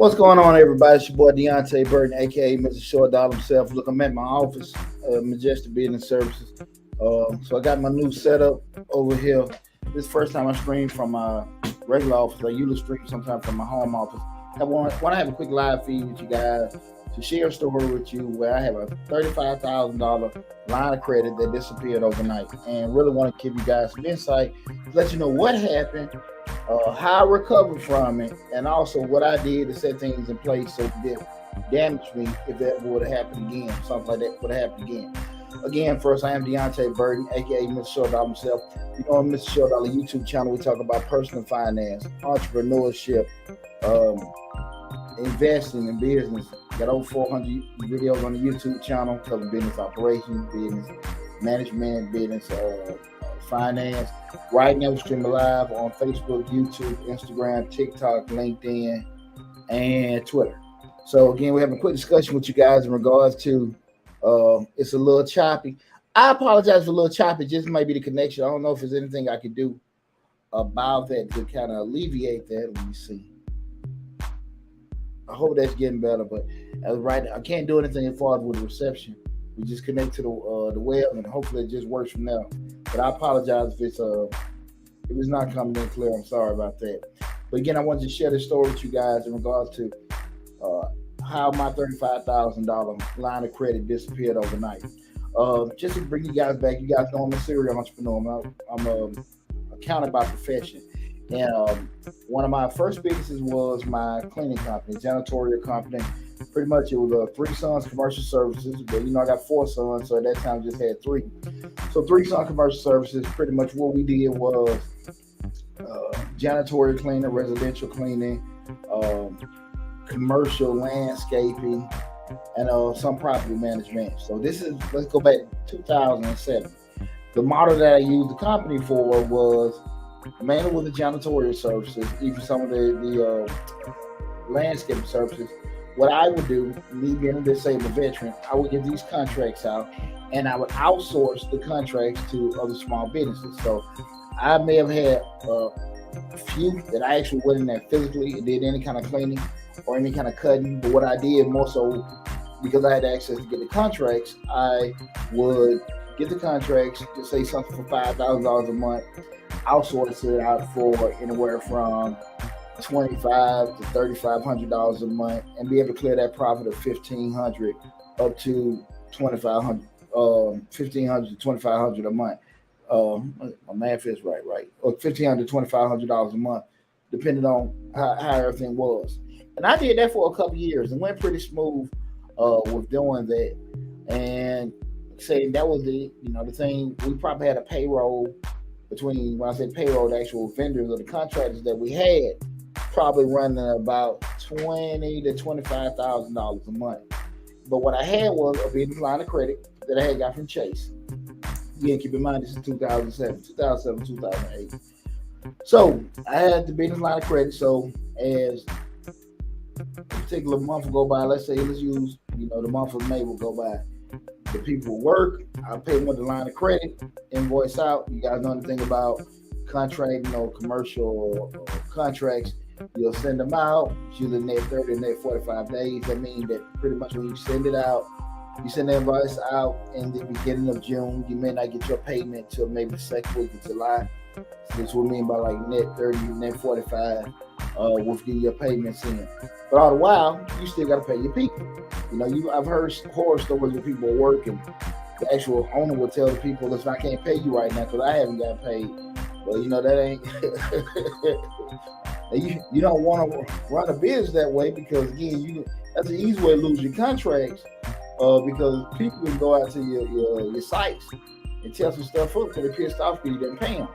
What's going on, everybody? It's your boy Deonte Burden, aka Mr. Short Dollar himself. Look, I'm at my office, Majestic Business Services. So I got my new setup over here. This is the first time I stream from my regular office. I usually stream sometimes from my home office. I want to have a quick live feed with you guys to share a story with you where I have a $35,000 line of credit that disappeared overnight, and really want to give you guys some insight, let you know what happened, how I recovered from it, and also what I did to set things in place so it didn't damage me if that would have happened again. Something like that would have happened again. Again, first, I am Deonte Burden, aka Mr. Short Dollar himself. You know, on Mr. Short Dollar YouTube channel, we talk about personal finance, entrepreneurship, investing in business. Got over 400 videos on the YouTube channel covering business operations, business management, business finance. Right now, we're streaming live on Facebook, YouTube, Instagram, TikTok, LinkedIn, and Twitter. So again, we're having a quick discussion with you guys in regards to it's a little choppy. I apologize for a little choppy. Just might be the connection. I don't know if there's anything I could do about that to kind of alleviate that. Let me see. I hope that's getting better, but as right now, I can't do anything as far as with reception. We just connect to the web, and hopefully it just works from now. But I apologize if it's not coming in clear. I'm sorry about that. But again, I wanted to share this story with you guys in regards to how my $35,000 line of credit disappeared overnight. Just to bring you guys back, you guys know I'm a serial entrepreneur. I'm a accountant by profession. And one of my first businesses was my cleaning company, janitorial company. Pretty much it was 3 Sons Commercial Services, but I got 4 sons, so at that time I just had 3. So 3 Sons Commercial Services, pretty much what we did was janitorial cleaning, residential cleaning, commercial landscaping, and some property management. So let's go back to 2007. The model that I used the company for was mainly with the janitorial services, even some of the landscaping services. What I would do, me being a disabled veteran, I would get these contracts out, and I would outsource the contracts to other small businesses. So I may have had a few that I actually went in there physically and did any kind of cleaning or any kind of cutting. But what I did more so, because I had access to get the contracts, I would get the contracts, to say something for $5,000 a month, outsource it out for anywhere from $2,500 to $3,500 a month, and be able to clear that profit of $1,500 up to $2,500, $1,500 to $2,500 a month. My math is right, or $1,500 to $2,500 a month, depending on how everything was. And I did that for a couple of years and went pretty smooth with doing that. And saying that was the thing. We probably had a payroll between, when I say payroll, the actual vendors or the contractors that we had, probably running about $20,000 to $25,000 a month. But what I had was a business line of credit that I had got from Chase. Again, keep in mind this is 2007, 2008. So I had the business line of credit. So as a particular month will go by, let's use the month of May will go by. The people will work. I'll pay them with the line of credit, invoice out. You guys know anything about contract, commercial contracts. You'll send them out. It's usually net 30, net 45 days. That means that pretty much when you send it out, you send the invoice out in the beginning of June. You may not get your payment till maybe the second week of July. So that's what I mean by like net 30, net 45. We'll give your payments in. But all the while, you still got to pay your people. I've heard horror stories where people are working. The actual owner will tell the people, listen, I can't pay you right now because I haven't got paid. Well, that ain't. You don't want to run a business that way, because again, that's an easy way to lose your contracts. Because people can go out to your sites and tell some stuff up because they're pissed off because you didn't pay them.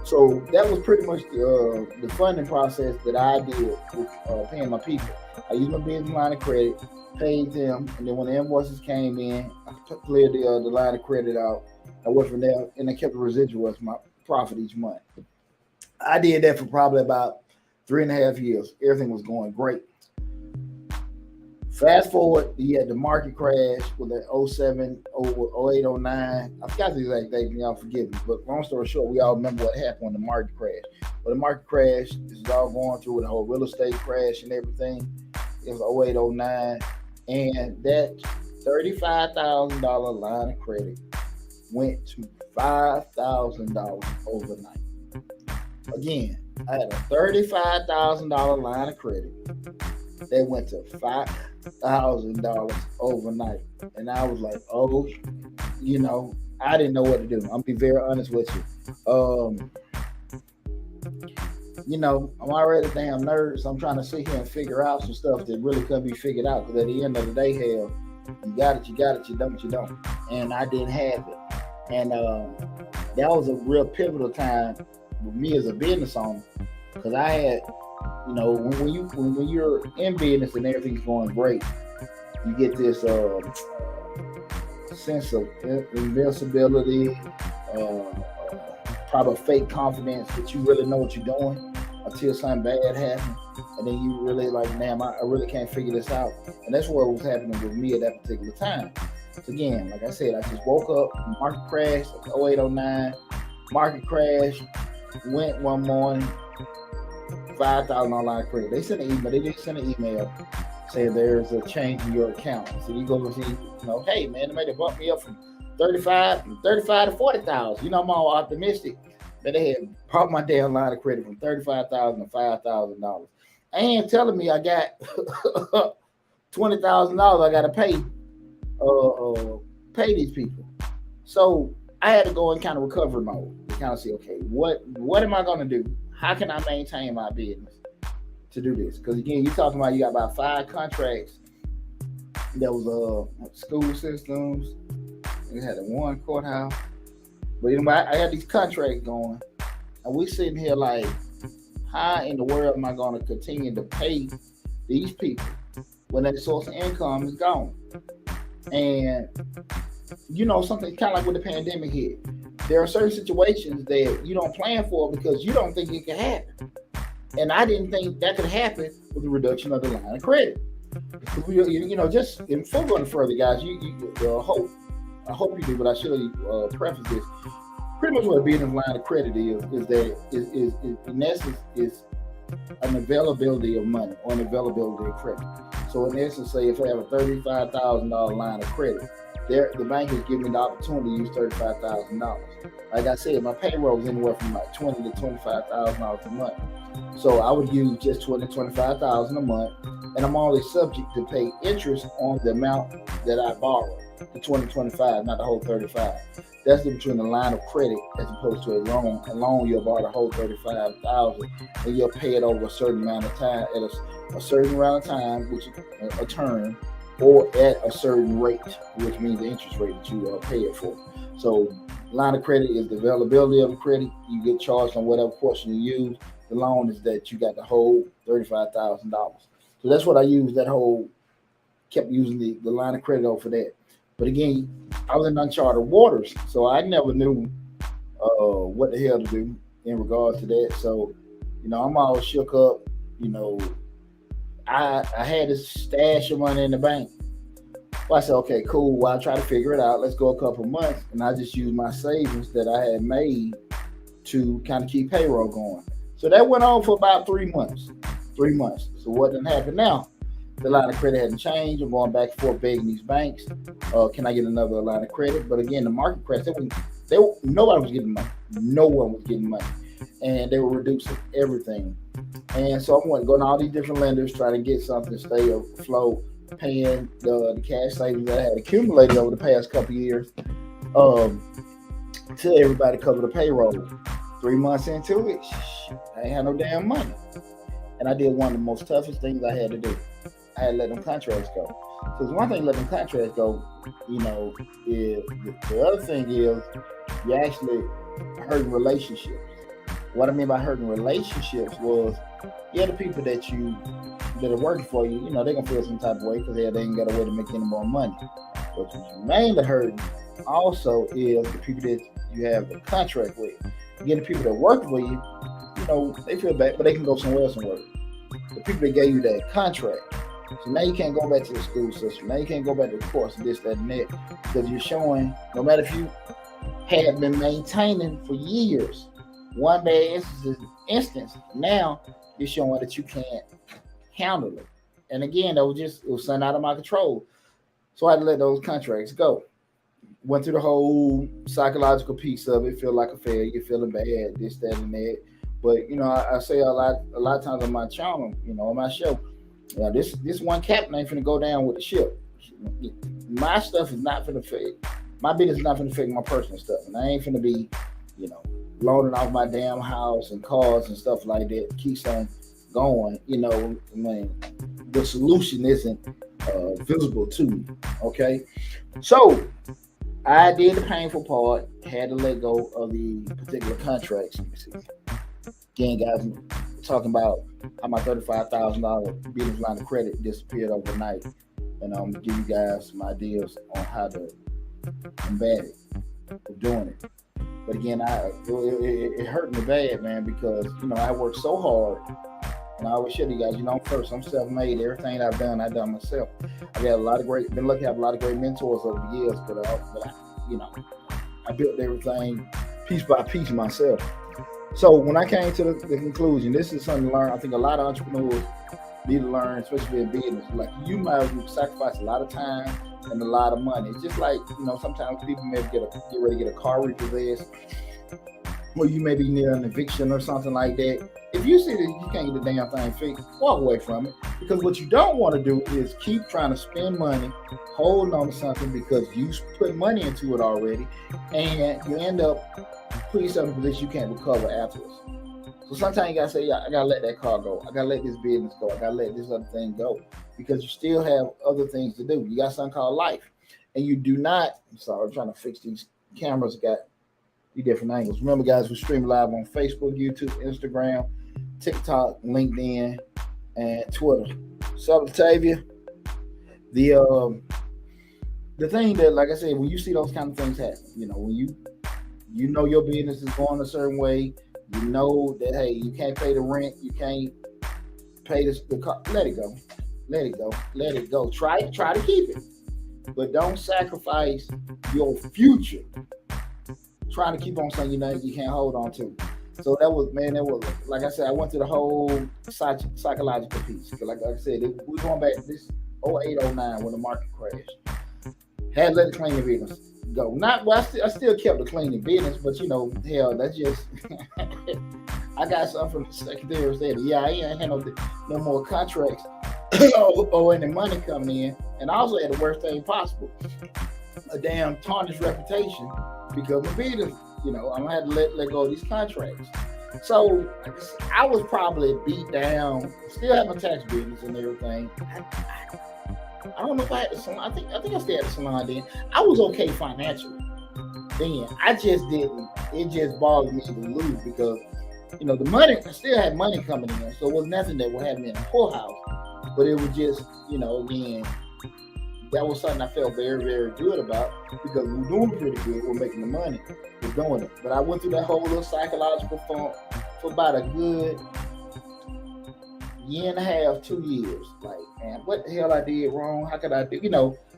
So that was pretty much the funding process that I did with paying my people. I used my business line of credit, paid them, and then when the invoices came in, I cleared the line of credit out. I went from there, and I kept the residual as my profit each month. I did that for probably about 3.5 years. Everything was going great. Fast forward, you had the market crash with the 07, 08, 09. I forgot the exact date, y'all forgive me. But long story short, we all remember what happened when the market crashed. But the market crash, this is all going through with the whole real estate crash and everything. it was 08, 09, and that $35,000 line of credit went to $5,000 overnight. Again, I had a $35,000 line of credit that went to $5,000 overnight. And I was like, oh, I didn't know what to do. I'm gonna be very honest with you. I'm already a damn nerd, so I'm trying to sit here and figure out some stuff that really couldn't be figured out. Because at the end of the day, hell, you got it, you don't, you don't. And I didn't have it. And that was a real pivotal time with me as a business owner, because I had, when you're in business and everything's going great, you get this sense of invincibility, probably fake confidence that you really know what you're doing until something bad happens, and then you really like, damn, I really can't figure this out. And that's what was happening with me at that particular time. So again, like I said, I just woke up, market crashed, 08, 09, market crash, went one morning, $5,000 line of credit. They sent an email. They did send an email saying there's a change in your account. So you go and see, hey man, they made it bump me up from 35 to 40,000. I'm all optimistic. But they had brought my damn line of credit from $35,000 to $5,000. And telling me I got $20,000 I gotta pay these people. So I had to go in kind of recovery mode to kind of see, okay, what am I gonna do? How can I maintain my business to do this? Because again, you're talking about you got about 5 contracts. There was school systems. We had a one courthouse. But I had these contracts going, and we sitting here like, how in the world am I going to continue to pay these people when that source of income is gone? And something kind of like when the pandemic hit, there are certain situations that you don't plan for because you don't think it can happen. And I didn't think that could happen with the reduction of the line of credit. Just before going further, guys, I hope you do, but I should preface this. Pretty much what a business line of credit is that is in essence is an availability of money or an availability of credit. So in essence, say if I have a $35,000 line of credit, the bank is giving me the opportunity to use $35,000. Like I said, my payroll is anywhere from like $20,000 to $25,000 a month. So I would use just $20,000 to $25,000 a month, and I'm only subject to pay interest on the amount that I borrow, the $20,000 to $25,000, not the whole $35,000. That's the between the line of credit as opposed to a loan. A loan, you'll borrow the whole $35,000, and you'll pay it over a certain amount of time at a certain amount of time, which is a term, or at a certain rate, which means the interest rate that you pay it for. So line of credit is the availability of the credit. You get charged on whatever portion you use. The loan is that you got the whole $35,000. So that's what I used. Kept using the line of credit over for that. But again, I was in uncharted waters, so I never knew what the hell to do in regards to that. So, I'm all shook up. I had this stash of money in the bank. Well, I said, okay, cool. Well, I'll try to figure it out. Let's go a couple of months. And I just used my savings that I had made to kind of keep payroll going. So that went on for about 3 months. 3 months. So what didn't happen now? The line of credit hadn't changed. I'm going back and forth begging these banks. Can I get another line of credit? But again, the market crash, nobody was getting money. No one was getting money. And they were reducing everything. And so I went going to all these different lenders trying to get something to stay afloat, paying the cash savings that I had accumulated over the past couple of years to everybody cover the payroll. 3 months into it, I ain't had no damn money. And I did one of the most toughest things I had to do. I had to let them contracts go. So it's one thing to let them contracts go, is the other thing is you actually hurting relationships. What I mean by hurting relationships was, the people that are working for you, they're gonna feel some type of way because they ain't got a way to make any more money. But what's mainly hurting also is the people that you have a contract with. Again, the people that work for you, they feel bad, but they can go somewhere else and work. The people that gave you that contract. So now you can't go back to the school system. Now you can't go back to the course and this, that, and that, because you're showing, no matter if you have been maintaining for years, one bad instance, now you're showing that you can't handle it. And again, it was something out of my control. So I had to let those contracts go. Went through the whole psychological piece of it. Feel like a failure, you're feeling bad, this, that, and that. But I say a lot of times on my channel, on my show, this one captain ain't finna go down with the ship. My stuff is not finna affect. My business is not finna affect my personal stuff, and I ain't finna be, loading off my damn house and cars and stuff like that. Keeps on going, when the solution isn't visible to me. Okay, so I did the painful part. Had to let go of the particular contracts. Let me see. Again, guys, we're talking about how my $35,000 business line of credit disappeared overnight, and I'm gonna give you guys some ideas on how to combat it, of doing it. But again, it hurt me bad, man, because I worked so hard, and I always share you guys. I'm first. I'm self-made. Everything I've done myself. I've had been lucky to have a lot of great mentors over the years, but I built everything piece by piece myself. So when I came to the conclusion, this is something to learn. I think a lot of entrepreneurs need to learn, especially in business. Like, you might sacrifice a lot of time and a lot of money. It's just like, sometimes people may get ready to get a car repossessed, or you may be near an eviction or something like that. If you see that you can't get the damn thing fixed, walk away from it. Because what you don't want to do is keep trying to spend money, holding on to something because you put money into it already, and you end up putting yourself in a position you can't recover afterwards. So sometimes you gotta say, I gotta let that car go. I gotta let this business go. I gotta let this other thing go, because you still have other things to do. You got something called life, and you do not. I'm sorry, I'm trying to fix these cameras. Got these different angles. Remember, guys, we stream live on Facebook, YouTube, Instagram, TikTok, LinkedIn, and Twitter. So, Octavia, the thing that, like I said, when you see those kind of things happen, when you know your business is going a certain way, you know that, hey, you can't pay the rent, you can't pay the car, let it go. Let it go. Try to keep it, but don't sacrifice your future trying to keep on something you can't hold on to. So that was, like I said, I went through the whole psychological piece. Like I said, we're going back to this 08, 09 when the market crashed. Had to let the cleaning business go. I still kept the cleaning business, but hell, that's just I got something from the secretary said, yeah, I ain't had no more contracts or any money coming in, and I also had the worst thing possible, a damn tarnished reputation because my business. I'm gonna have to let go of these contracts. So I was probably beat down. Still have my tax business and everything. I don't know if I had the salon. I think I still had the salon then. I was okay financially then. I just didn't. It just bothered me to lose because the money. I still had money coming in, so it was nothing that would have me in a poorhouse. But it was just again. That was something I felt very, very good about because we're doing pretty good. We're making the money. We're doing it. But I went through that whole little psychological funk for about a good year and a half, 2 years. Like, man, what the hell I did wrong? How could I do?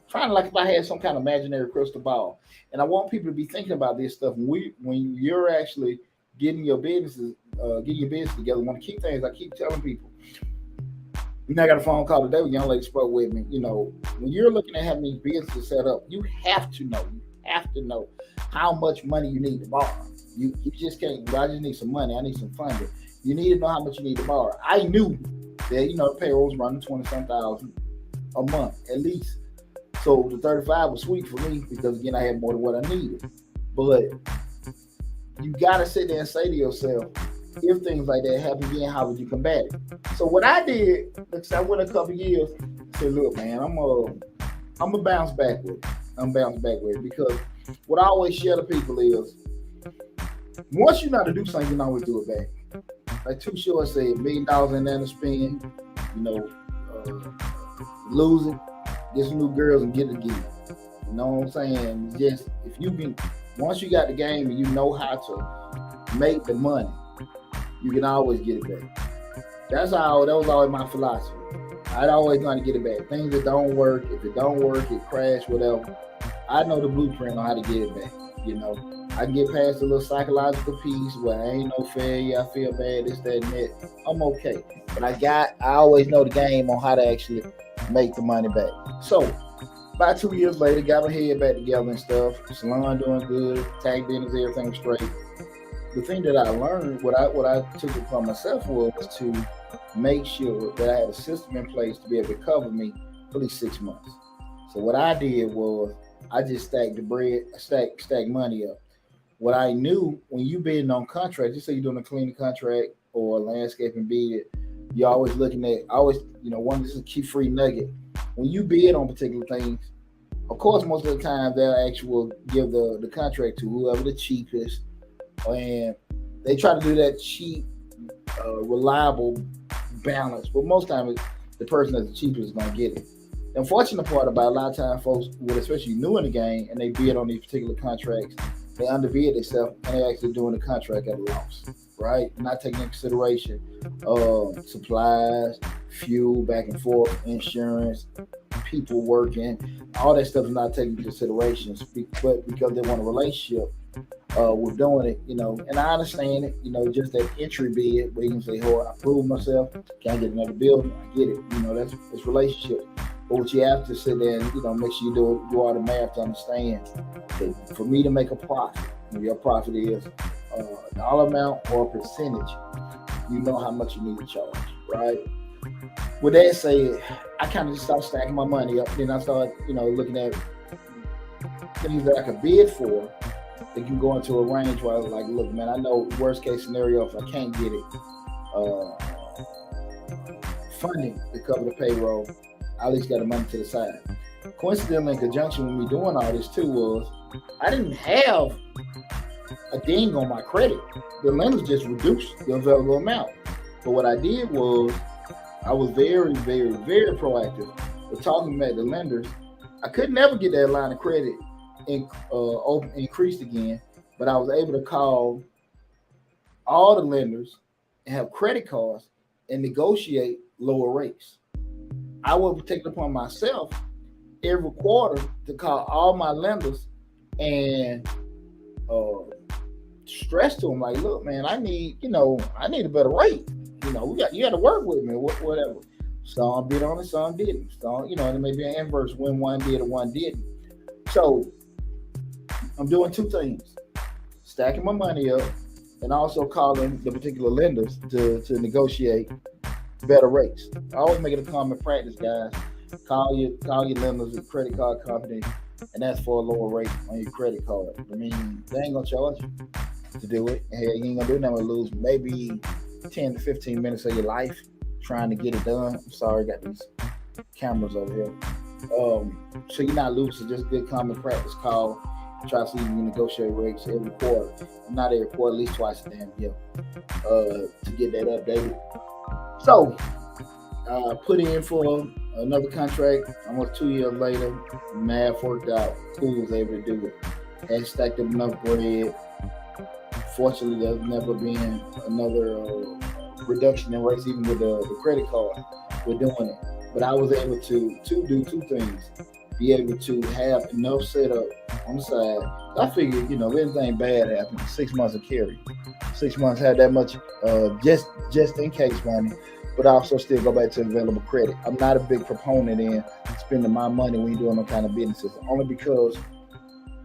Trying to, like, if I had some kind of imaginary crystal ball. And I want people to be thinking about this stuff when you're actually getting your business together. I want to keep things. I keep telling people. I got a phone call today with a young lady spoke with me. When you're looking at having these businesses set up, you have to know how much money you need to borrow. You just can't, I just need some money. I need some funding. You need to know how much you need to borrow. I knew that, the payroll's running 20-some thousand a month at least. So the 35 was sweet for me because, again, I had more than what I needed. But you got to sit there and say to yourself, if things like that happen again, how would you combat it? So what I did, I went a couple years, said, look, man, I'm gonna bounce back with it. Because what I always share to people is, once you know how to do something, you can always do it back. Like Too Short said, $1 million in there to spend, losing, get some new girls and get it again. You know what I'm saying? Just, if you can, once you got the game and you know how to make the money, you can always get it back. That was always my philosophy. I'd always want to get it back. Things that don't work, if it don't work, it crash, whatever. I know the blueprint on how to get it back, I get past the little psychological piece where I ain't no failure, I feel bad, this, that, and that. I'm okay. But I always know the game on how to actually make the money back. So about 2 years later, got my head back together and stuff. Salon doing good, tag business, everything was straight. The thing that I learned, what I took it upon myself was to make sure that I had a system in place to be able to cover me for at least 6 months. So what I did was I just stacked the bread, stack money up. What I knew when you bidding on contract, just say you're doing a cleaning contract or a landscaping bid, you're always looking at one, this is a key free nugget. When you bid on particular things, of course, most of the time they'll actually give the contract to whoever the cheapest, and they try to do that cheap, reliable balance. But most times, the person that's the cheapest is gonna get it. The unfortunate part about a lot of times, folks, especially new in the game, and they bid on these particular contracts, they underbid themselves and they're actually doing the contract at a loss, right? Not taking into consideration supplies, fuel, back and forth, insurance, people working, all that stuff is not taken into consideration, but because they want a relationship with doing it, and I understand it, just that entry bid where you can say, oh, I proved myself, can I get another building? I get it, that's relationship. But what you have to sit there and, make sure you do all the math to understand that for me to make a profit, your profit is a dollar amount or a percentage, you know how much you need to charge, right? With that said, I kind of just started stacking my money up. Then I started, looking at things that I could bid for that can go into a range where I was like, look, man, I know worst case scenario, if I can't get it, funding to cover the payroll, I at least got the money to the side. Coincidentally, in conjunction with me doing all this too, was I didn't have a ding on my credit. The lenders just reduced the available amount. But what I did was I was very, very, very proactive with talking about the lenders. I could never get that line of credit increased again, but I was able to call all the lenders and have credit cards and negotiate lower rates. I would take it upon myself every quarter to call all my lenders and stress to them like, look, man, I need a better rate. You got to work with me, whatever. Some bid on it, some didn't. So, it may be an inverse when one did or one didn't. So I'm doing two things: stacking my money up and also calling the particular lenders to negotiate better rates. I always make it a common practice, guys. Call your lenders, a credit card company, and ask for a lower rate on your credit card. I mean, they ain't gonna charge you to do it. Hell, you ain't gonna do nothing but lose maybe 10 to 15 minutes of your life trying to get it done. I'm sorry, I got these cameras over here. So you're not losing, just good common practice. Call, try to see if you can negotiate rates every quarter. Not every quarter, at least twice a damn year, to get that updated. So, put in for another contract. Almost 2 years later, math worked out. Cool, was able to do it. Had stacked up enough bread. Fortunately, there's never been another reduction in rates, even with the credit card. We're doing it. But I was able to do two things. Be able to have enough set up on the side. I figured, if anything bad happened, 6 months of carry. 6 months had that much just in case money, but I also still go back to available credit. I'm not a big proponent in spending my money when you're doing no kind of businesses, only because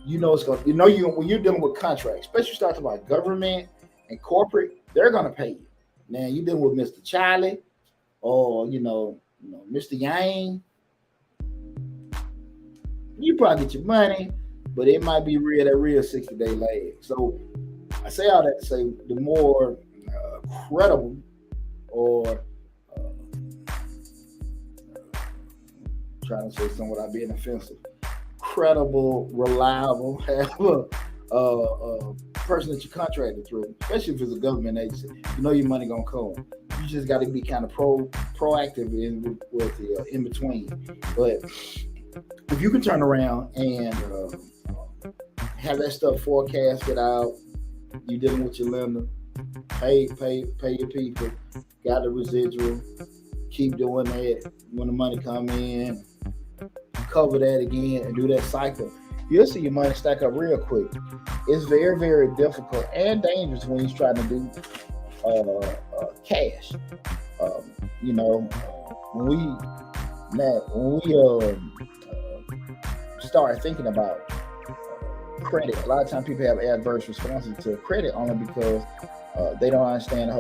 it's going. When you're dealing with contracts, especially start talking about government and corporate, they're gonna pay you. Now you dealing with Mr. Charlie or Mr. Yang, you probably get your money, but it might be real 60-day lag. So I say all that to say the more credible or trying to say something without being offensive, credible, reliable, have a person that you contracted through, especially if it's a government agency, your money gonna come. You just got to be kind of proactive with the in between. But if you can turn around and have that stuff forecasted out, you dealing with your lender, pay your people, got the residual, keep doing that. When the money come in, cover that again and do that cycle. you'll see your money stack up real quick. It's very, very difficult and dangerous when you're trying to do cash. You know, when we start thinking about credit, a lot of times people have adverse responses to credit only because they don't understand the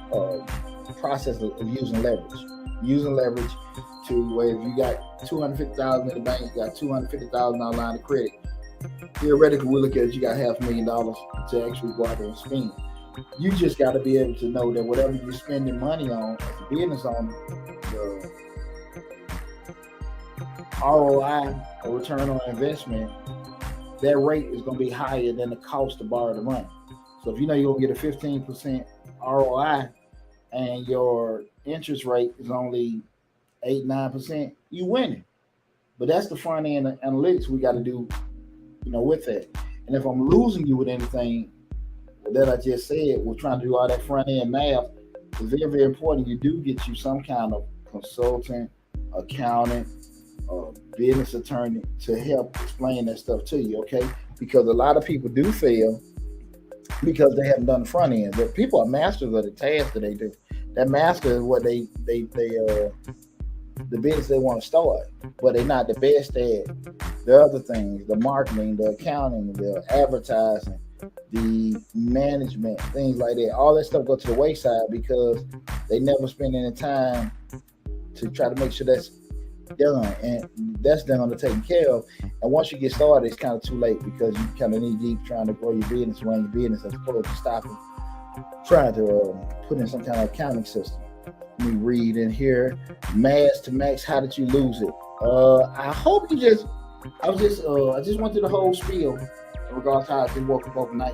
whole process of using leverage. Using leverage to where if you got $250,000 in the bank, you got $250,000 line of credit. Theoretically, we look at it, you got $500,000 to actually go out there and spend. You just got to be able to know that whatever you're spending money on as a business owner, the ROI or return on investment, that rate is going to be higher than the cost to borrow the money. So if you know you're going to get a 15% ROI and your interest rate is only 8-9%, you winning. But that's the front end analytics we got to do, with that. And if I'm losing you with anything that I just said, we're trying to do all that front end math. It's very, very important. You do get you some kind of consultant, accountant, business attorney to help explain that stuff to you, okay? Because a lot of people do fail because they haven't done the front end. But people are masters of the task that they do. That master is what they the business they want to start, but they're not the best at the other things, the marketing, the accounting, the advertising, the management, things like that. All that stuff go to the wayside because they never spend any time to try to make sure that's done, and that's done to taken care of. And once you get started, it's kind of too late because you kind of need deep trying to grow your business, run your business, as opposed to stopping trying to put in some kind of accounting system. Let me read in here. Mass to max, how did you lose it? I hope you just, I just went through the whole spiel in regards to how I just woke up overnight.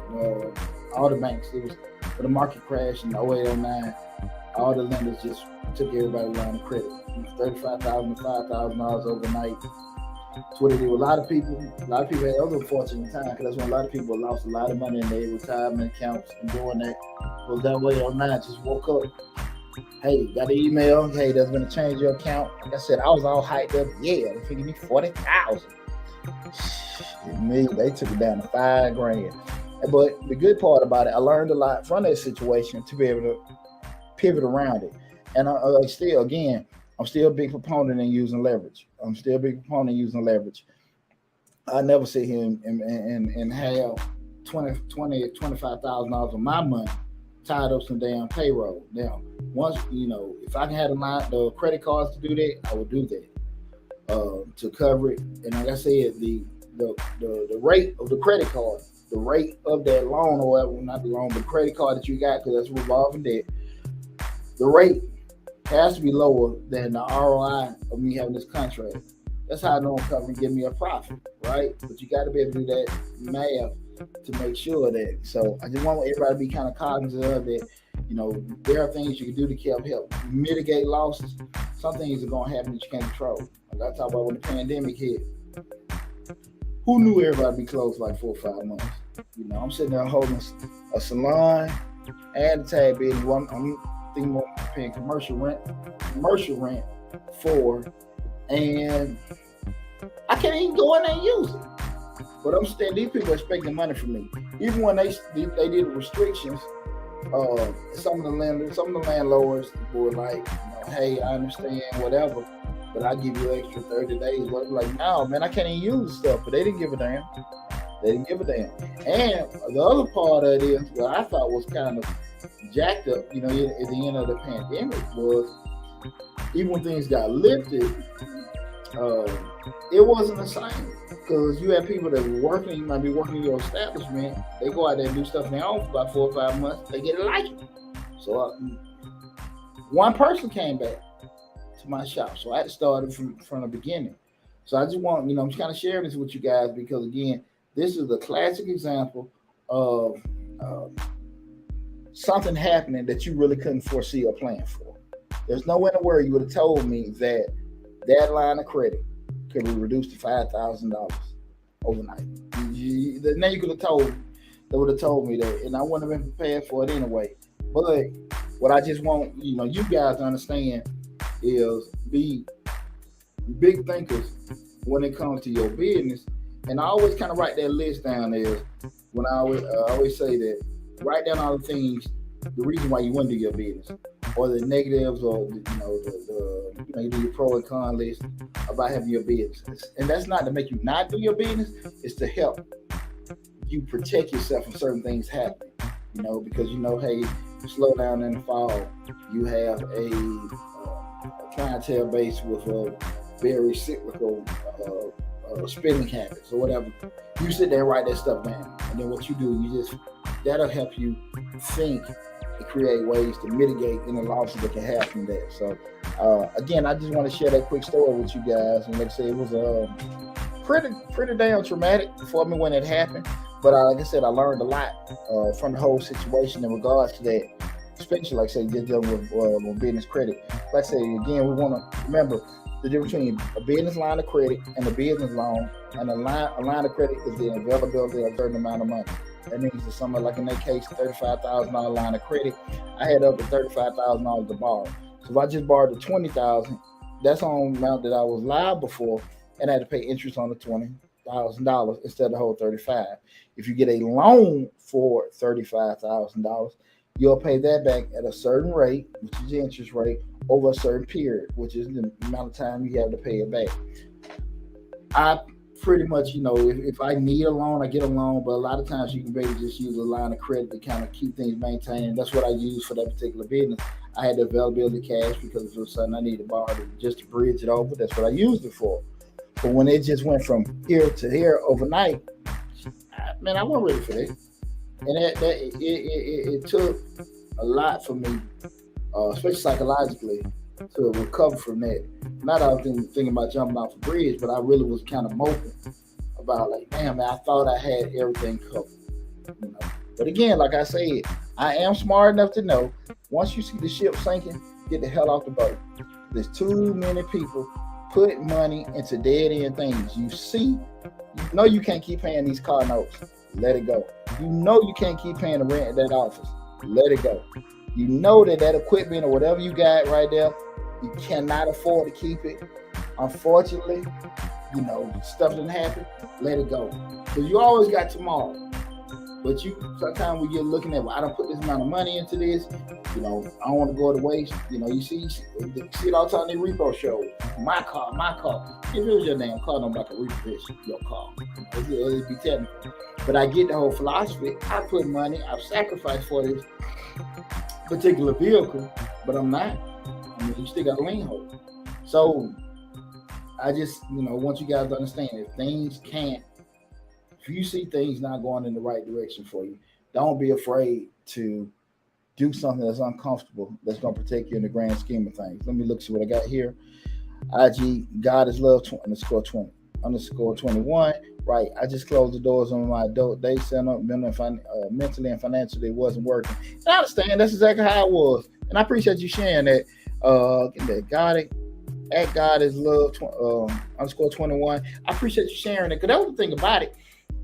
All the banks, it was for the market crash in 0809. All the lenders just took everybody line of credit. $35,000 to $5,000 overnight. That's what it did with a lot of people. A lot of people had other fortunate time because that's when a lot of people lost a lot of money in their retirement accounts and doing that. It was that way on night. Just woke up. Hey, got an email. Hey, there's going to change your account. Like I said, I was all hyped up. Yeah, they figured me 40,000. Me, they took it down to $5,000. But the good part about it, I learned a lot from that situation to be able to pivot around it. And I'm still a big proponent in using leverage. I never sit here and have $25,000 of my money tied up some damn payroll. Now, once if I can have the credit cards to do that, I would do that to cover it. And like I said, the rate of the credit card, the rate of that loan, or whatever, not the loan, but the credit card that you got, because that's revolving debt. The rate has to be lower than the ROI of me having this contract. That's how I know I'm covering, give me a profit, right? But you got to be able to do that math to make sure that. So I just want everybody to be kind of cognizant of that. There are things you can do to help mitigate losses. Some things are going to happen that you can't control. Like I talked about when the pandemic hit. Who knew everybody be closed like 4 or 5 months? I'm sitting there holding a salon and a tab business. I'm thinking about paying commercial rent for, and I can't even go in there and use it. But I'm saying these people are expecting money from me. Even when they did the restrictions, some of the landlords were like, hey, I understand, whatever, but I'll give you extra 30 days. But like, no, man, I can't even use stuff. But they didn't give a damn. And the other part of it is what I thought was kind of jacked up, at the end of the pandemic, was even when things got lifted, it wasn't the same. Because you have people that were working, you might be working in your establishment, they go out there and do stuff on their own for about 4 or 5 months, they get it like it. So one person came back to my shop, so I had to start it from the beginning. So I just want, I'm just kind of sharing this with you guys because, again, this is a classic example of something happening that you really couldn't foresee or plan for. There's no way in the world you would have told me that line of credit could be reduced to $5,000 overnight. Now you could have they would have told me that, and I wouldn't have been prepared for it anyway. But what I just want, you guys to understand is be big thinkers when it comes to your business And I always kind of write that list down there when I always say that write down all the things, the reason why you want to do your business, or the negatives, or you do your pro and con list about having your business. And that's not to make you not do your business; it's to help you protect yourself from certain things happening. Because hey, slow down in the fall, you have a clientele base with a very cyclical spending habits or whatever. You sit there and write that stuff down, and then what you do, that'll help you think and create ways to mitigate any losses that can happen from that. So again, I just want to share that quick story with you guys, and like I said, it was pretty damn traumatic for me when it happened. But like I said, I learned a lot from the whole situation in regards to that, especially like I said, just dealing with business credit. Like I say again, we want to remember the difference between a business line of credit and a business loan. And a line of credit is the availability of a certain amount of money. That means that somebody, like in that case, $35,000 line of credit, I had up to $35,000 to borrow. So if I just borrowed the $20,000, that's on the amount that I was liable for, and I had to pay interest on the $20,000 instead of the whole $35,000. If you get a loan for $35,000, you'll pay that back at a certain rate, which is the interest rate, over a certain period, which is the amount of time you have to pay it back. I pretty much, if I need a loan, I get a loan, but a lot of times you can basically just use a line of credit to kind of keep things maintained. That's what I use for that particular business. I had the availability of cash because if it was something I needed to borrow just to bridge it over, that's what I used it for. But when it just went from here to here overnight, I wasn't ready for that. And it took a lot for me, especially psychologically, to recover from that. Not I was thinking about jumping off a bridge, but I really was kind of moping about like, damn, I thought I had everything covered. But again, like I said, I am smart enough to know once you see the ship sinking, get the hell off the boat. There's too many people putting money into dead end things. You know you can't keep paying these car notes. Let it go. You know you can't keep paying the rent at that office. Let it go. You know that equipment or whatever you got right there, you cannot afford to keep it. Unfortunately, stuff didn't happen. Let it go. Because you always got tomorrow. But sometimes we get looking at, well, I don't put this amount of money into this. I don't want to go to waste. You see it all the time in the repo shows. My car. If it was your damn car, nobody can repossess your car. It'd be technical. But I get the whole philosophy. I put money, I've sacrificed for this particular vehicle, but I'm not. You still got a lien holder. So I just, want you guys to understand, if you see things not going in the right direction for you, don't be afraid to do something that's uncomfortable, that's going to protect you in the grand scheme of things. Let me see what I got here. IG, God is love, _20_21. Right. I just closed the doors on my adult day center, mentally and financially, it wasn't working. And I understand that's exactly how it was. And I appreciate you sharing that. God is love, _21. I appreciate you sharing it, because that was the thing about it.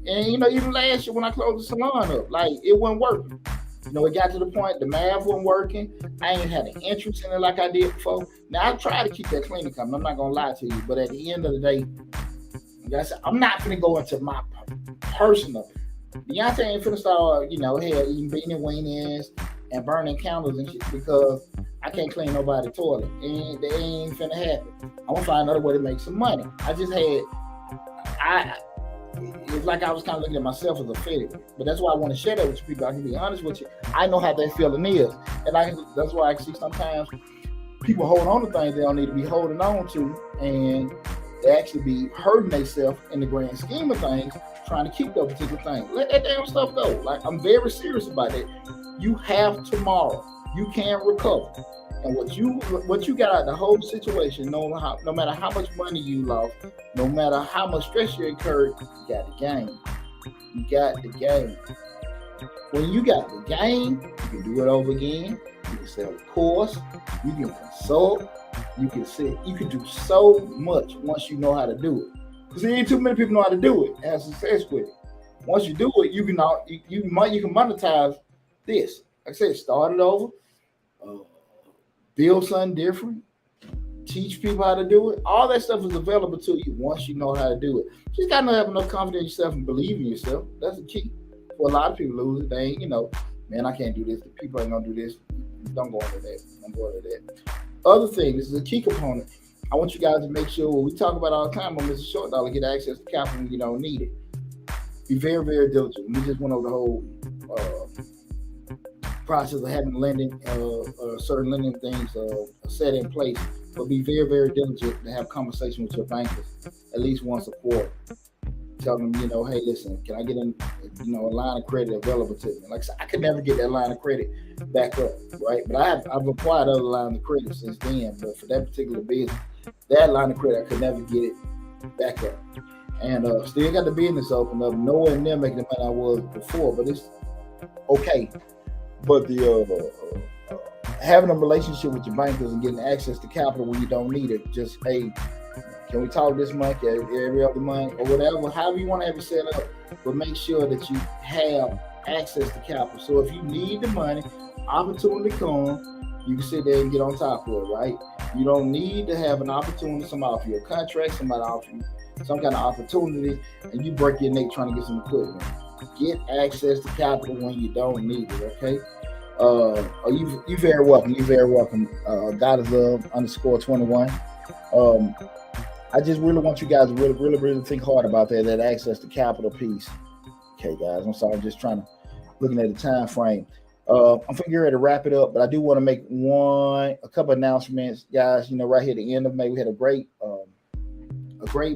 And even last year when I closed the salon up, like, it wasn't working. It got to the point the math wasn't working. I ain't had an interest in it like I did before. Now I try to keep that cleaning coming. I'm not gonna lie to you, but at the end of the day, like I said, I'm not gonna go into my personal. Deonte ain't finna start, eating beanie weenies and burning candles and shit because I can't clean nobody's toilet. And they ain't finna happen. I'm gonna find another way to make some money. It's like I was kind of looking at myself as a failure. But that's why I want to share that with you people. I can be honest with you. I know how that feeling is. And that's why I see sometimes people hold on to things they don't need to be holding on to. And they actually be hurting themselves in the grand scheme of things, trying to keep that particular thing. Let that damn stuff go. Like, I'm very serious about it. You have tomorrow. You can recover. And what you got out of the whole situation, no matter how much money you lost, no matter how much stress you incurred, you got the game. You got the game. When you got the game, you can do it over again. You can sell a course. You can consult. You can do so much once you know how to do it. Because there ain't too many people know how to do it and have success with it. Once you do it, you can monetize this. Like I said, start it over. Build something different, teach people how to do it. All that stuff is available to you once you know how to do it. You just gotta have enough confidence in yourself and believe in yourself. That's the key. For a lot of people lose it. They ain't, man, I can't do this. The people ain't gonna do this. Don't go into that. Don't go into that. Other thing, this is a key component. I want you guys to make sure we talk about all the time on Mr. Short Dollar, get access to capital when you don't need it. Be very, very diligent. We just went over the whole process of having lending, certain lending things set in place. But be very, very diligent to have conversation with your bankers at least once a quarter. Tell them, hey, listen, can I get a line of credit available to me? Like I said, I could never get that line of credit back up, right? But I've acquired other lines of credit since then. But for that particular business, that line of credit, I could never get it back up. And still got the business open up, nowhere near making the money I was before, but it's okay. But the having a relationship with your bankers and getting access to capital when you don't need it, just, hey, can we talk this month, every other month, or whatever, however you want to have it set up, but make sure that you have access to capital. So if you need the money, opportunity come, you can sit there and get on top of it, right? You don't need to have an opportunity, somebody offer you a contract, somebody offer you some kind of opportunity, and you break your neck trying to get some equipment. Get access to capital when you don't need it, okay? You very welcome. You very welcome. God is love _21. I just really want you guys to really think hard about that access to capital piece. Okay, guys, I'm sorry, I'm just looking at the time frame. I'm figuring to wrap it up, but I do want to make a couple announcements, guys. Right here at the end of May, we had a great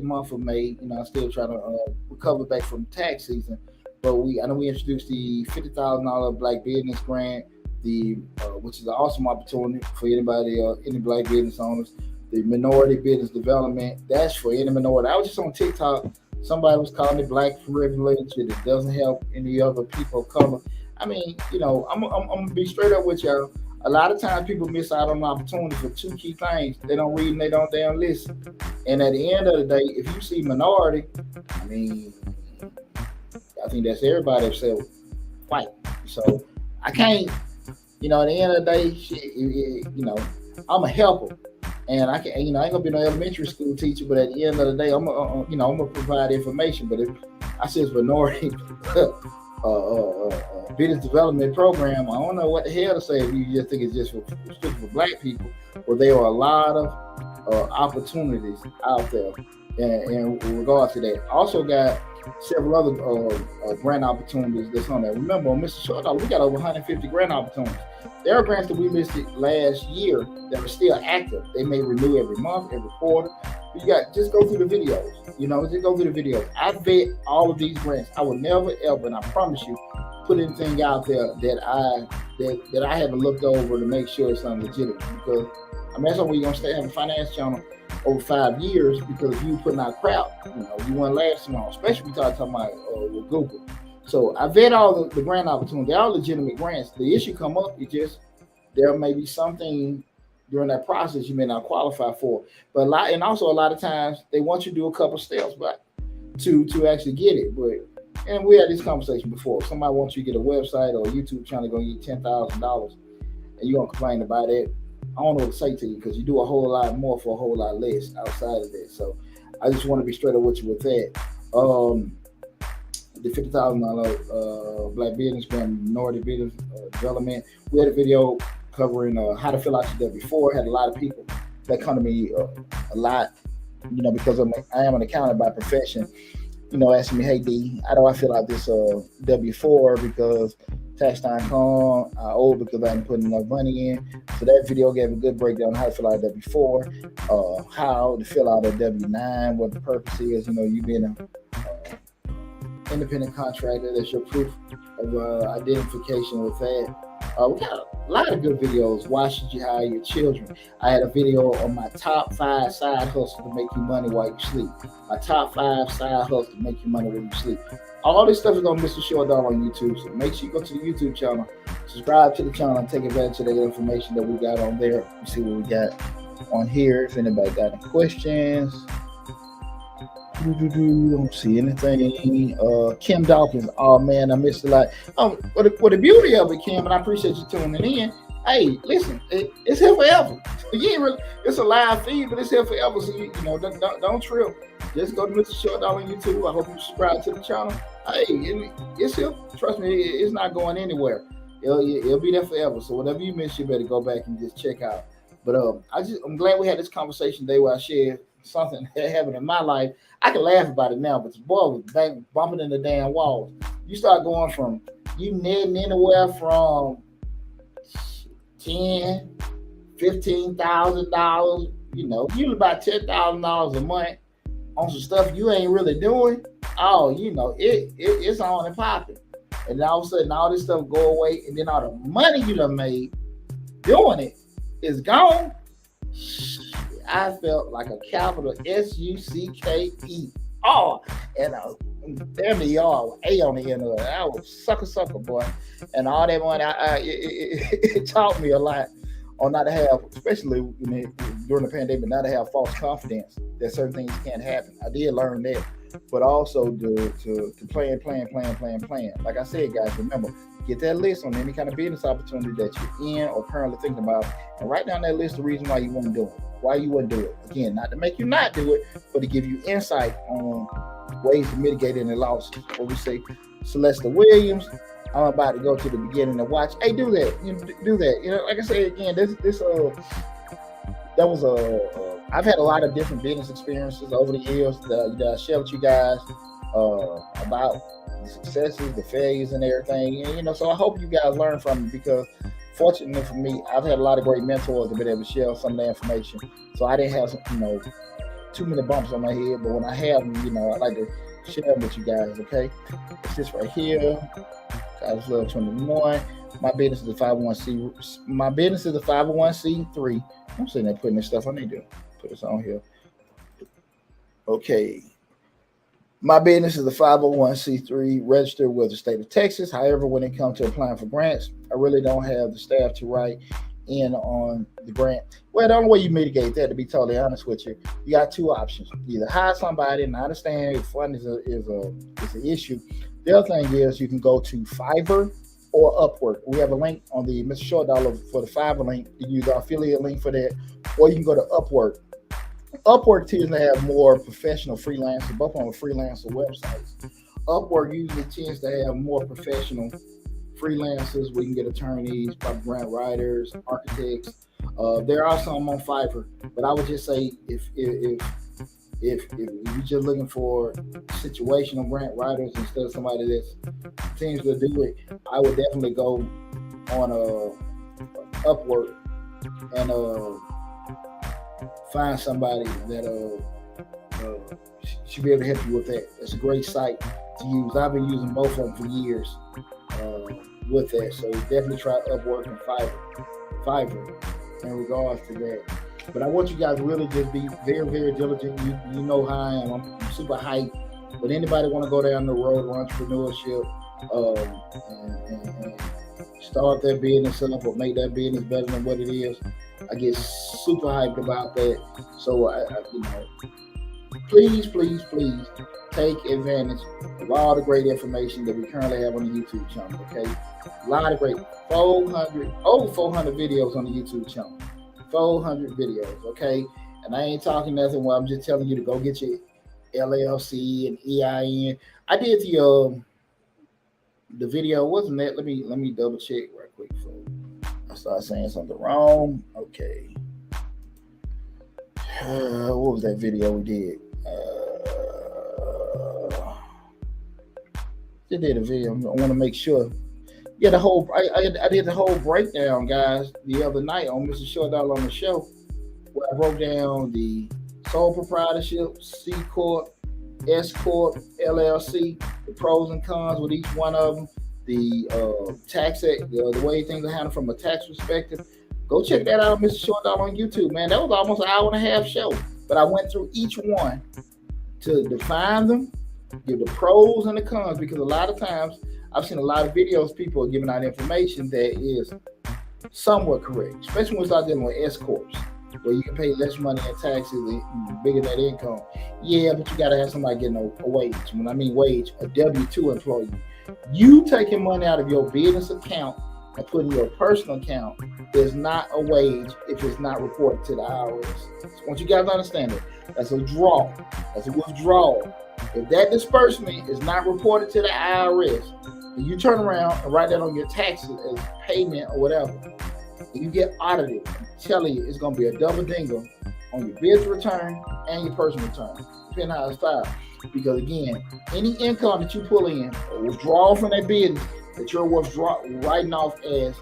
month of May. I'm still trying to recover back from tax season, but I know we introduced the $50,000 Black Business Grant, which is an awesome opportunity for anybody, any Black business owners. The Minority Business Development, that's for any minority. I was just on TikTok. Somebody was calling it Black privilege. It doesn't help any other people of color. I mean, I'm gonna be straight up with y'all. A lot of times people miss out on an opportunity for two key things. They don't read and they don't damn listen. And at the end of the day, if you see minority, I mean, I think that's everybody except white. So I can't, at the end of the day, I'm a helper. And I can, I ain't gonna be no elementary school teacher, but at the end of the day, I'm gonna provide information. But if I say it's minority business development program, I don't know what the hell to say if you just think it's just for Black people. Well, there are a lot of opportunities out there in regards to that. Also got several other grant opportunities that's on there. Remember, on Mr. Short Dollar, we got over 150 grant opportunities. There are grants that we listed last year that are still active. They may renew every month, every quarter. But just go through the videos. Just go through the videos. I vet all of these grants. I will never ever, and I promise you, put anything out there that I haven't looked over to make sure it's something legitimate. Because that's why we're gonna stay on the finance channel over 5 years, because if you putting out crap, you won't last long. Especially if we talking about with Google. So I vet all the grant opportunities. They're all legitimate grants. The issue come up is just there may be something during that process you may not qualify for. But a lot of times they want you to do a couple steps, but to actually get it. And we had this conversation before. If somebody wants you to get a website or a YouTube channel going to get $10,000, and you're gonna complain about it, I don't know what to say to you, because you do a whole lot more for a whole lot less outside of that. So I just want to be straight up with you with that. The $50,000 Black Business Grant, Minority Business Development. We had a video covering how to fill out your W-4. Had a lot of people that come to me a lot, because I am an accountant by profession, asking me, hey D, how do I fill out this W-4, because tax time come, I owe because I didn't put enough money in. So that video gave a good breakdown on how to fill out a W-4, how to fill out a W-9, what the purpose is, you being a independent contractor, that's your proof of identification with that. We got a lot of good videos. Why should you hire your children? I had a video on my top 5 side hustles to make you money while you sleep. My top 5 side hustles to make you money while you sleep. All this stuff is on Mr. Short Dollar on YouTube. So make sure you go to the YouTube channel, subscribe to the channel, and take advantage of the information that we got on there. You see what we got on here. If anybody got any questions. Don't see anything. Kim Dawkins. Oh man, I missed a lot. What the beauty of it, Kim, and I appreciate you tuning in. Hey, listen, it's here forever. You ain't really, it's a live feed, but it's here forever. So don't trip. Just go to Mr. Short Dollar on YouTube. I hope you subscribe to the channel. Hey, it's here. Trust me, it's not going anywhere. It'll be there forever. So whatever you miss, you better go back and just check out. But I'm glad we had this conversation today where I shared something that happened in my life. I can laugh about it now, but the boy was bumping in the damn walls. You start going from you netting anywhere from $10,000, $15,000, usually about $10,000 a month on some stuff you ain't really doing. Oh, it's on and popping. And then all of a sudden all this stuff go away, and then all the money you done made doing it is gone. I felt like a capital SUCKE. Oh, and damn the R with A on the end of it. I was sucker, boy. And all that money, it taught me a lot on not to have, especially during the pandemic, not to have false confidence that certain things can't happen. I did learn that, but also to plan. Like I said, guys, remember, get that list on any kind of business opportunity that you're in or currently thinking about, and write down that list of reasons why you wouldn't do it. Why you wouldn't do it. Again, not to make you not do it, but to give you insight on ways to mitigate any losses. What we say, Celeste Williams, I'm about to go to the beginning and watch. Hey, do that. Do that. Like I said again, I've had a lot of different business experiences over the years that I share with you guys about the successes, the failures, and everything. And, so I hope you guys learn from it, because fortunately for me, I've had a lot of great mentors that been able to share some of the information. So I didn't have too many bumps on my head, but when I have them, I like to share them with you guys. Okay, it's this right here. Guys, Love 21. My business is a 501c. My business is a 501c3. I'm sitting there putting this stuff. I need to put this on here. Okay. My business is a 501c3 registered with the state of Texas. However, when it comes to applying for grants, I really don't have the staff to write in on the grant. Well, the only way you mitigate that, to be totally honest with you, you got two options. You either hire somebody, and I understand if funding is an issue. The other thing is you can go to Fiverr or Upwork. We have a link on the Mr. Short Dollar for the Fiverr link. You can use our affiliate link for that, or you can go to Upwork. Upwork tends to have more professional freelancers, both on freelancer websites. Upwork usually tends to have more professional freelancers. We can get attorneys, grant writers, architects. There are some on Fiverr, but I would just say if you're just looking for situational grant writers instead of somebody that seems to do it, I would definitely go on Upwork and find somebody that should be able to help you with that. It's a great site to use. I've been using both of them for years with that. So definitely try Upwork and Fiverr in regards to that. But I want you guys to really just be very, very diligent. You know how I am. I'm super hyped. But anybody want to go down the road of entrepreneurship and start their business up or make that business better than what it is, I get super hyped about that. So please take advantage of all the great information that we currently have on the YouTube channel. Okay, a lot of great over 400 videos on the YouTube channel. 400 videos. Okay, and I ain't talking nothing. Well, I'm just telling you to go get your LLC and EIN. I did the video. Wasn't that? Let me double check right quick. So I started saying something wrong. Okay. What was that video we did? Just did a video. I want to make sure. Yeah, I did the whole breakdown, guys, the other night on Mr. Short Dollar on the show, where I broke down the sole proprietorship, C Corp, S Corp, LLC, the pros and cons with each one of them, the tax, the way things are handled from a tax perspective. Go check that out, Mr. Short Dollar on YouTube, man. That was almost an hour and a half show, but I went through each one to define them, give the pros and the cons, because a lot of times I've seen a lot of videos people are giving out information that is somewhat correct, especially when we start dealing with S Corps, where you can pay less money in taxes and bigger net income. Yeah, but you got to have somebody getting a wage. When I mean wage, a W-2 employee. You taking money out of your business account and put in your personal account is not a wage if it's not reported to the IRS. So I want you guys to understand it. That's a draw. That's a withdrawal. If that disbursement is not reported to the IRS, and you turn around and write that on your taxes as payment or whatever, and you get audited, I'm telling you, it's going to be a double dingle on your business return and your personal return, depending on how it's filed. Because again, any income that you pull in or withdraw from that business that you're writing off as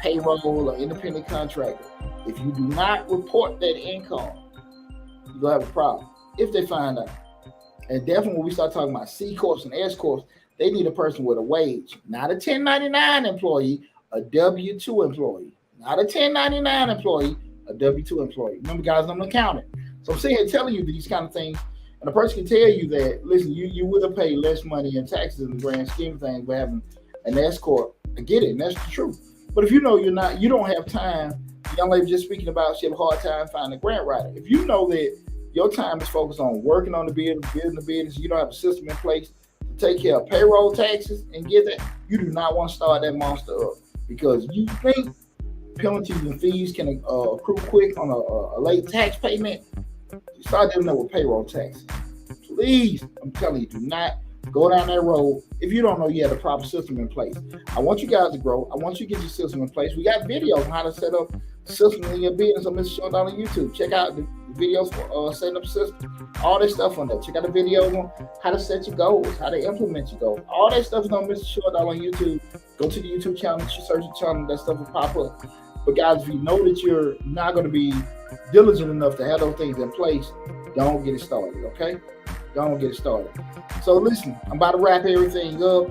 payroll or independent contractor, if you do not report that income, you're going to have a problem if they find out. And definitely when we start talking about C Corps and S Corps, they need a person with a wage, not a 1099 employee, a W-2 employee. Not a 1099 employee, a W-2 employee. Remember, guys, I'm an accountant. So I'm sitting here telling you these kind of things, and a person can tell you that, listen, you would have paid less money in taxes in the grand scheme of things by having an S Corp. I get it, and that's the truth. But if you know you don't have time, the young lady just speaking about she have a hard time finding a grant writer. If you know that your time is focused on working on the business, building the business, you don't have a system in place to take care of payroll, taxes, and get that, you do not want to start that monster up because you think penalties and fees can accrue quick on a late tax payment. You start dealing with payroll taxes. Please, I'm telling you, do not go down that road if you don't know you have a proper system in place. I want you guys to grow. I want you to get your system in place. We got videos on how to set up systems in your business on Mr. Short on YouTube. Check out the videos for setting up system. All this stuff on there. Check out the videos on how to set your goals, how to implement your goals. All that stuff is on Mr. Short on YouTube. Go to the YouTube channel, search the channel, that stuff will pop up. But guys, if you know that you're not going to be diligent enough to have those things in place, don't get it started, okay? Don't get it started. So listen, I'm about to wrap everything up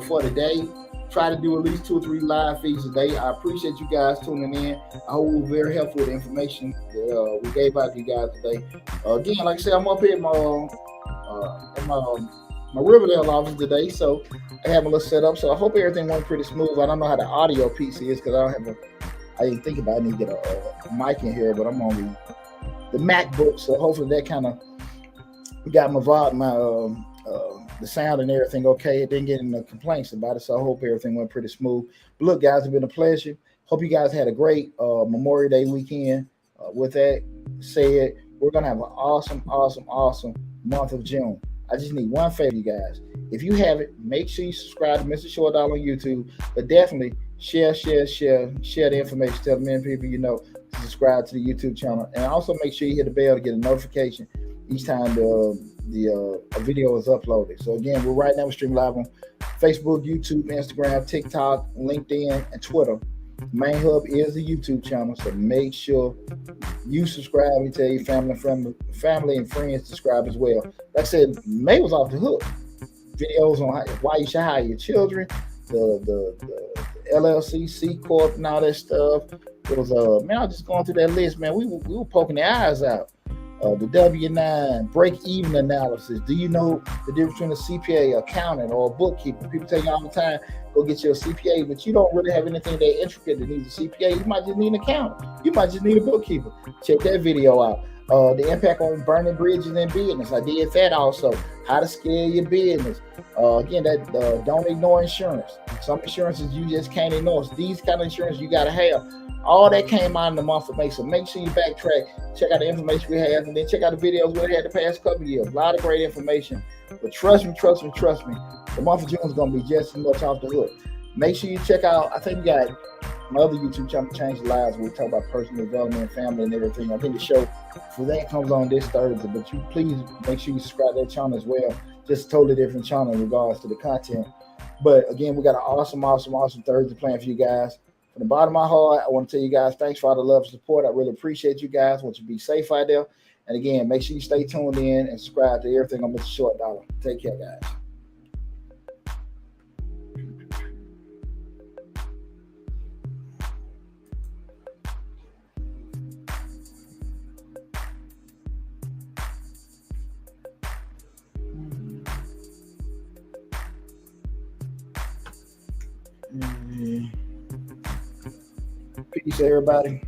for today. Try to do at least 2 or 3 live feeds a day. I appreciate you guys tuning in. I hope we were very helpful with the information that we gave out to you guys today. Again, like I said, I'm up here at my Riverdale office today, so I have a little setup. So I hope everything went pretty smooth. I don't know how the audio piece is because I didn't think about it. I need to get a mic in here, but I'm on the MacBook, so hopefully that kind of got my the sound and everything okay. It didn't get any complaints about it, so I hope everything went pretty smooth. But look, guys, it's been a pleasure. Hope you guys had a great Memorial Day weekend. With that said, we're going to have an awesome month of June. I just need one favor, you guys. If you haven't, make sure you subscribe to Mr. Short Dollar on YouTube, but definitely share the information. Tell many people you know to subscribe to the YouTube channel, and also make sure you hit the bell to get a notification each time the video is uploaded. So again, we're right now we stream live on Facebook, YouTube, Instagram, TikTok, LinkedIn, and Twitter. Main hub is the YouTube channel, so make sure you subscribe and tell your family and friends to subscribe as well. Like I said, May was off the hook. Videos on why you should hire your children, the LLC, C Corp, and all that stuff. It was man, I was just going through that list, man. We were poking their eyes out. The W-9, break-even analysis. Do you know the difference between a CPA, accountant, or a bookkeeper? People tell you all the time, go get your CPA, but you don't really have anything that intricate that needs a CPA. You might just need an accountant. You might just need a bookkeeper. Check that video out. The impact on burning bridges in business. I did that also. How to scale your business. Again, that don't ignore insurance. Some insurances you just can't ignore. These kind of insurance you got to have. All that came out in the month of May. So make sure you backtrack, check out the information we have, and then check out the videos we had the past couple of years. A lot of great information. But trust me, the month of June is going to be just as much off the hook. Make sure you check out, I think we got my other YouTube channel, Change Lives, where we talk about personal development and family and everything. I think the show for that comes on this Thursday, but you please make sure you subscribe to that channel as well. Just a totally different channel in regards to the content. But again, we got an awesome Thursday plan for you guys. From the bottom of my heart, I want to tell you guys, thanks for all the love and support. I really appreciate you guys. I want you to be safe out there. And again, make sure you stay tuned in and subscribe to everything on Mr. Short Dollar. Take care, guys. Peace, everybody.